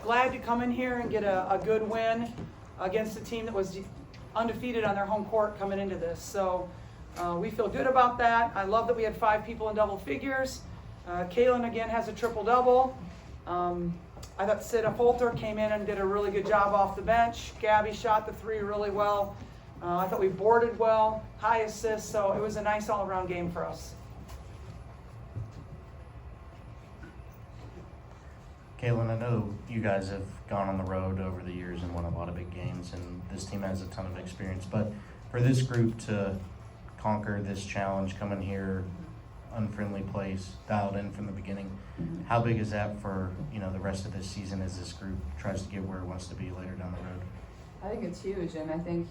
glad to come in here and get a good win against a team that was undefeated on their home court coming into this. So we feel good about that. I love that we had 5 people in double figures. Kaylin again has a triple-double. I thought Sida Folter came in and did a really good job off the bench. Gabby shot the 3 really well. I thought we boarded well, high assists, so it was a nice all-around game for us. Kaylin, I know you guys have gone on the road over the years and won a lot of big games, and this team has a ton of experience. But for this group to conquer this challenge, come in here, unfriendly place, dialed in from the beginning, how big is that for the rest of this season as this group tries to get where it wants to be later down the road? I think it's huge, and I think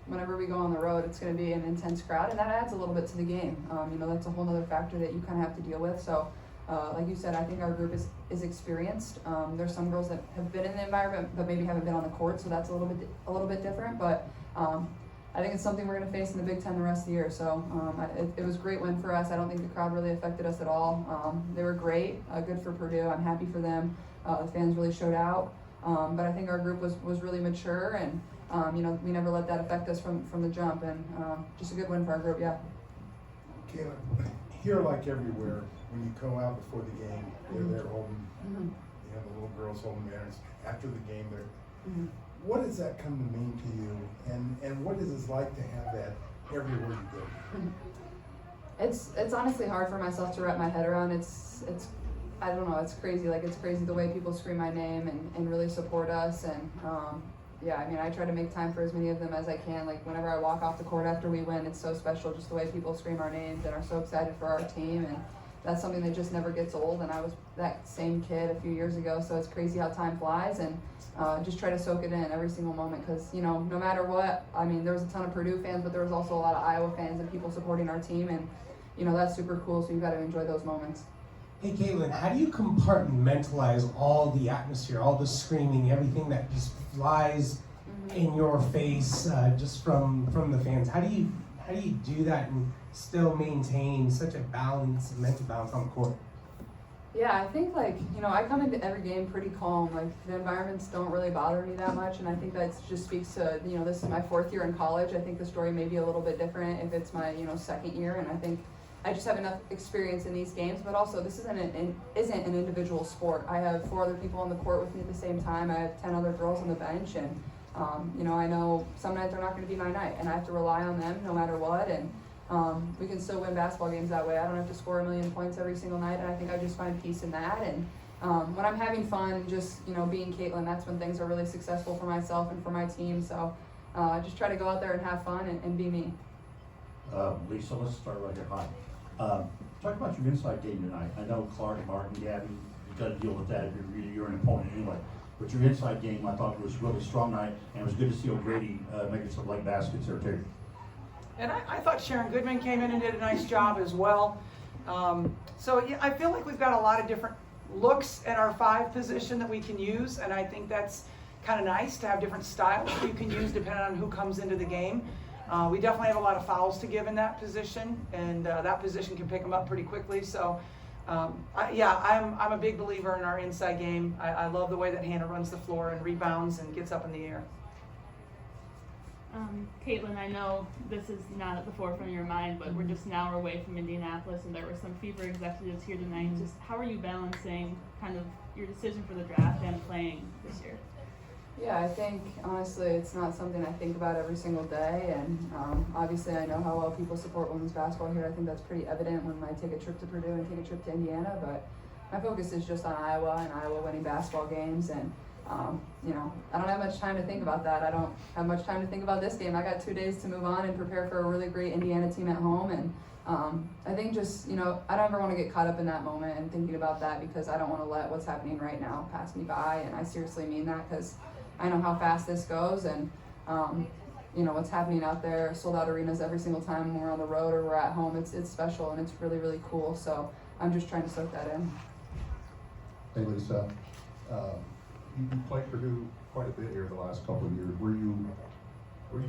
whenever we go on the road, it's going to be an intense crowd, and that adds a little bit to the game. That's a whole other factor that you kind of have to deal with. So. Like you said, I think our group is experienced. There's some girls that have been in the environment but maybe haven't been on the court, so that's a little bit different. But I think it's something we're going to face in the Big Ten the rest of the year. So it was a great win for us. I don't think the crowd really affected us at all. They were great, good for Purdue. I'm happy for them. The fans really showed out. But I think our group was really mature, and we never let that affect us from the jump. And just a good win for our group, yeah. Kaylin, here like everywhere, when you go out before the game, they're holding, the little girls holding banners. After the game, what does that come to mean to you? And what is it like to have that everywhere you go? It's honestly hard for myself to wrap my head around. It's I don't know, it's crazy. Like, it's crazy the way people scream my name and really support us. And I try to make time for as many of them as I can. Like, whenever I walk off the court after we win, it's so special just the way people scream our names and are so excited for our team. And that's something that just never gets old, and I was that same kid a few years ago, so it's crazy how time flies, and just try to soak it in every single moment, because no matter what, there was a ton of Purdue fans, but there was also a lot of Iowa fans and people supporting our team, and that's super cool, so you've got to enjoy those moments. Hey Kaylin, how do you compartmentalize all the atmosphere, all the screaming, everything that just flies in your face just from the fans? How do you do that and still maintain such a mental balance on the court? Yeah, I think I come into every game pretty calm. Like, the environments don't really bother me that much, and I think that just speaks to, this is my 4th year in college. I think the story may be a little bit different if it's my, 2nd year, and I think I just have enough experience in these games, but also this isn't an individual sport. I have 4 other people on the court with me at the same time. I have 10 other girls on the bench, and I know some nights are not going to be my night, and I have to rely on them no matter what, and we can still win basketball games that way. I don't have to score 1 million points every single night, and I think I just find peace in that. And when I'm having fun, just being Caitlin, that's when things are really successful for myself and for my team. So just try to go out there and have fun and be me. Lisa, let's start right here. Hi. Talk about your inside game tonight. I know Clark, Martin, Gabby, you've got to deal with that. You're an opponent anyway. But your inside game, I thought, was a really strong night, and it was good to see O'Grady making some late baskets there too. And I thought Sharon Goodman came in and did a nice job as well. I feel like we've got a lot of different looks at our 5 position that we can use, and I think that's kind of nice to have different styles that you can use depending on who comes into the game. We definitely have a lot of fouls to give in that position, and that position can pick them up pretty quickly. So, I'm a big believer in our inside game. I love the way that Hannah runs the floor and rebounds and gets up in the air. Caitlin, I know this is not at the forefront of your mind, but we're just an hour away from Indianapolis, and there were some Fever executives here tonight. Just how are you balancing kind of your decision for the draft and playing this year? Yeah, I think honestly it's not something I think about every single day, and obviously I know how well people support women's basketball here. I think that's pretty evident when I take a trip to Purdue and take a trip to Indiana, but my focus is just on Iowa and Iowa winning basketball games, and I don't have much time to think about that. I don't have much time to think about this game. I got 2 days to move on and prepare for a really great Indiana team at home, and I think just, I don't ever want to get caught up in that moment and thinking about that, because I don't want to let what's happening right now pass me by, and I seriously mean that, because I know how fast this goes, and what's happening out there, sold out arenas every single time when we're on the road or we're at home. It's special, and it's really, really cool, so I'm just trying to soak that in. Hey Lisa, you played Purdue quite a bit here the last couple of years. Were you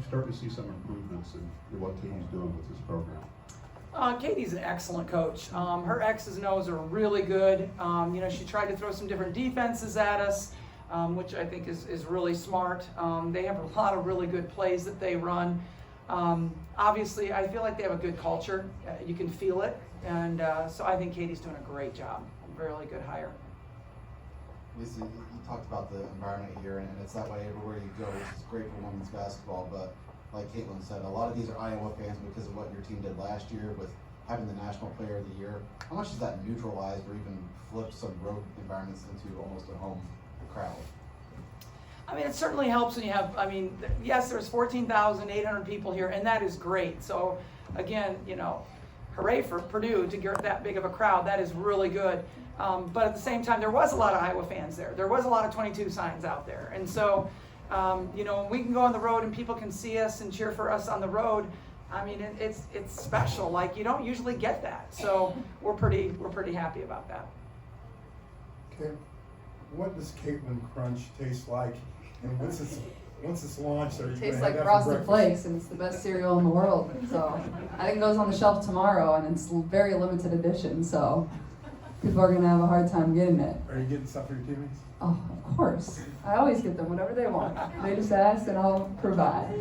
starting to see some improvements in what Katie's doing with this program? Katie's an excellent coach. Her X's and O's are really good. She tried to throw some different defenses at us. which I think is really smart. They have a lot of really good plays that they run. Obviously, I feel like they have a good culture. You can feel it. And so I think Katie's doing a great job. A really good hire. Lisa, you talked about the environment here, and it's that way everywhere you go, which is great for women's basketball. But like Caitlin said, a lot of these are Iowa fans because of what your team did last year with having the National Player of the Year. How much does that neutralize or even flip some road environments into almost a home crowd? I mean, it certainly helps when you have, yes, there's 14,800 people here, and that is great. So again, hooray for Purdue to get that big of a crowd. That is really good. But at the same time, there was a lot of Iowa fans there. There was a lot of 22 signs out there. And so, when we can go on the road and people can see us and cheer for us on the road, it's special. Like, you don't usually get that. So we're pretty happy about that. Okay, what does Caitlin Crunch taste like? And once it's launched, are you Tastes gonna have like that for Frosted breakfast? Flakes, and it's the best cereal in the world. So I think it goes on the shelf tomorrow, and it's very limited edition. So people are gonna have a hard time getting it. Are you getting stuff for your teammates? Oh, of course. I always get them whatever they want. They just ask, and I'll provide.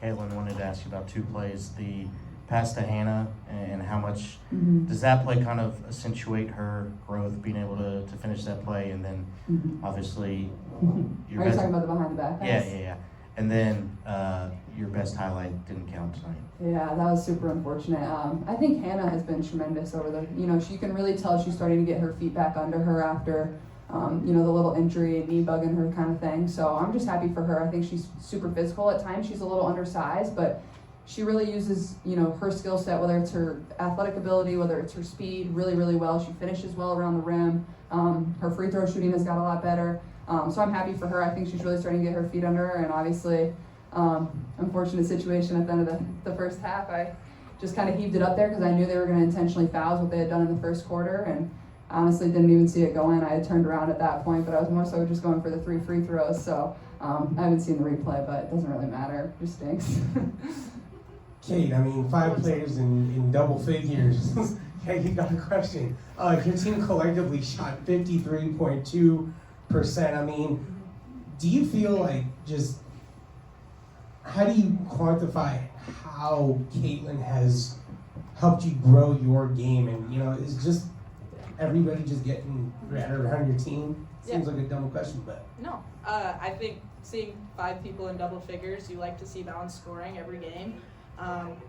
Caitlin, wanted to ask you about two plays. The pass to Hannah, and how much Mm-hmm. does that play kind of accentuate her growth, being able to finish that play, and then obviously your Are you best, talking about the behind the back pass? yeah. And then your best highlight didn't count tonight. Yeah, that was super unfortunate. I think Hannah has been tremendous over the, she can really tell she's starting to get her feet back under her after, the little injury and knee bugging her kind of thing. So I'm just happy for her. I think she's super physical at times. She's a little undersized, but she really uses, her skill set, whether it's her athletic ability, whether it's her speed, really, really well. She finishes well around the rim. Her free throw shooting has got a lot better. So I'm happy for her. I think she's really starting to get her feet under her, and obviously, unfortunate situation at the end of the first half. I just kind of heaved it up there because I knew they were going to intentionally foul what they had done in the first quarter, and honestly didn't even see it go in. I had turned around at that point, but I was more so just going for the 3 free throws. So I haven't seen the replay, but it doesn't really matter. It just stinks. Kate, 5 players in double figures. Yeah, you got a question. Your team collectively shot 53.2%. Do you feel like how do you quantify how Caitlin has helped you grow your game? And, is just everybody just getting better around your team? Seems like a dumb question, but. No, I think seeing 5 people in double figures, you like to see balanced scoring every game.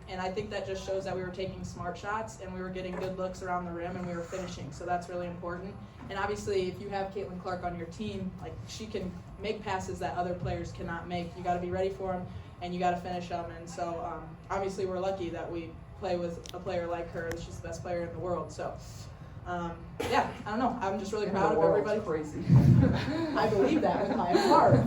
And I think that just shows that we were taking smart shots and we were getting good looks around the rim and we were finishing. So that's really important. And obviously, if you have Caitlin Clark on your team, like, she can make passes that other players cannot make. You got to be ready for them and you got to finish them. And so obviously, we're lucky that we play with a player like her. She's the best player in the world. So yeah, I don't know. I'm just really proud of everybody. Crazy. I believe that with my heart.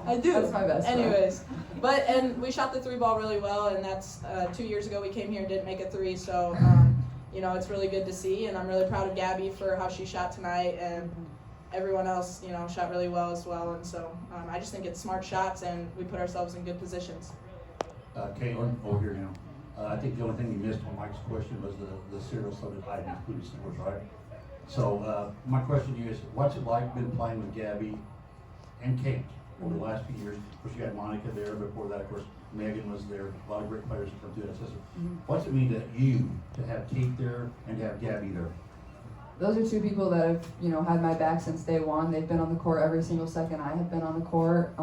I do. That's my best friend. Anyways, and we shot the 3 ball really well, and that's 2 years ago we came here and didn't make a 3, so it's really good to see, and I'm really proud of Gabby for how she shot tonight, and everyone else shot really well as well, and so I just think it's smart shots and we put ourselves in good positions. Caitlin, over here now. I think the only thing you missed on Mike's question was the serial studded height including scores, right? So my question to you is, what's it like been playing with Gabby and Kate over the last few years? Of course, you had Monica there. Before that, of course, Megan was there. A lot of great players have come through that system. What's it mean to you to have Kate there and to have Gabby there? Those are 2 people that have, had my back since day one. They've been on the court every single second I have been on the court.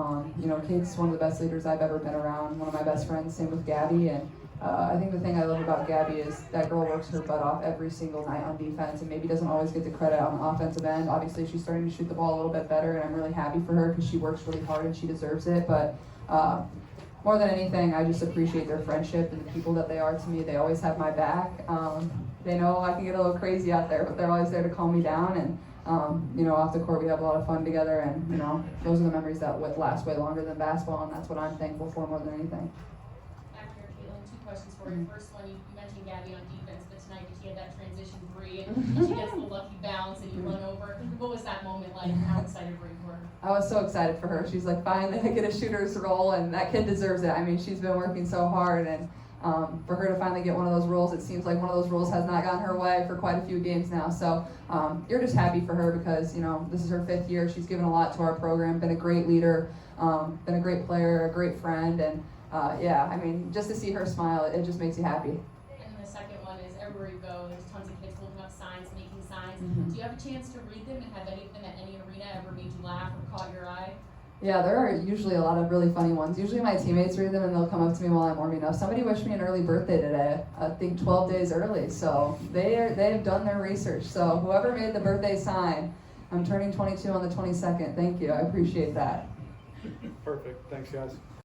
Kate's one of the best leaders I've ever been around, one of my best friends, same with Gabby. And I think the thing I love about Gabby is that girl works her butt off every single night on defense and maybe doesn't always get the credit on the offensive end. Obviously, she's starting to shoot the ball a little bit better, and I'm really happy for her because she works really hard and she deserves it. But more than anything, I just appreciate their friendship and the people that they are to me. They always have my back. They know I can get a little crazy out there, but they're always there to calm me down. And off the court, we have a lot of fun together, and those are the memories that would last way longer than basketball, and that's what I'm thankful for more than anything. Back here, Caitlin, 2 questions for you. First one, you mentioned Gabby on defense, but tonight she had that transition 3, and she gets the lucky bounce, and you run over. What was that moment like, and how excited were you for her? I was so excited for her. She's like, finally I get a shooter's role, and that kid deserves it. She's been working so hard, and for her to finally get one of those roles, it seems like one of those roles has not gone her way for quite a few games now. So you're just happy for her because, you know, this is her 5th year. She's given a lot to our program, been a great leader, been a great player, a great friend, and yeah, I mean, just to see her smile, it just makes you happy. And the second one is everywhere you go, there's tons of kids holding up signs, making signs. Mhm. Do you have a chance to read them and have any of them at any arena ever made you laugh or caught your eye? Yeah, there are usually a lot of really funny ones. Usually my teammates read them and they'll come up to me while I'm warming up. Somebody wished me an early birthday today, I think 12 days early. So they've done their research. So whoever made the birthday sign, I'm turning 22 on the 22nd. Thank you, I appreciate that. Perfect, thanks guys.